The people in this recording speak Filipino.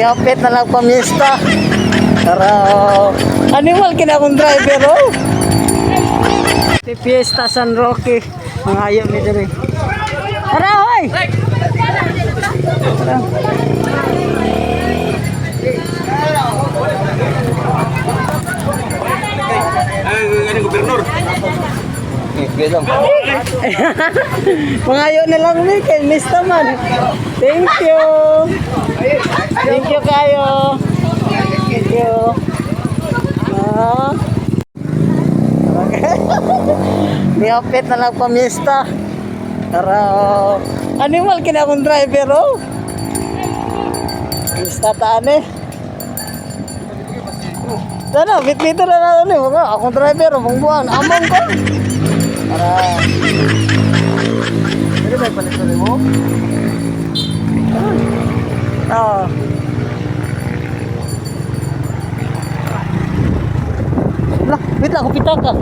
Niapit na lang pamista. Para animal kina akong driver oh. Di Fiesta San Roque. Mga ayaw ni diri. Tara hoy. Tara. Ay, gobernador. Mga ayaw na lang ni kay Mr. Man. Thank you. Thank you kayo. Thank you. Niapit na lang pamista. Para animal kina akong driver oh. Mista taan eh. Sana, bit-bito na lang eh. Akong driver, akong buwan. Amang ko. Para pwede ba ipalit mo? Oo. Lah, wait lang, kupita ka.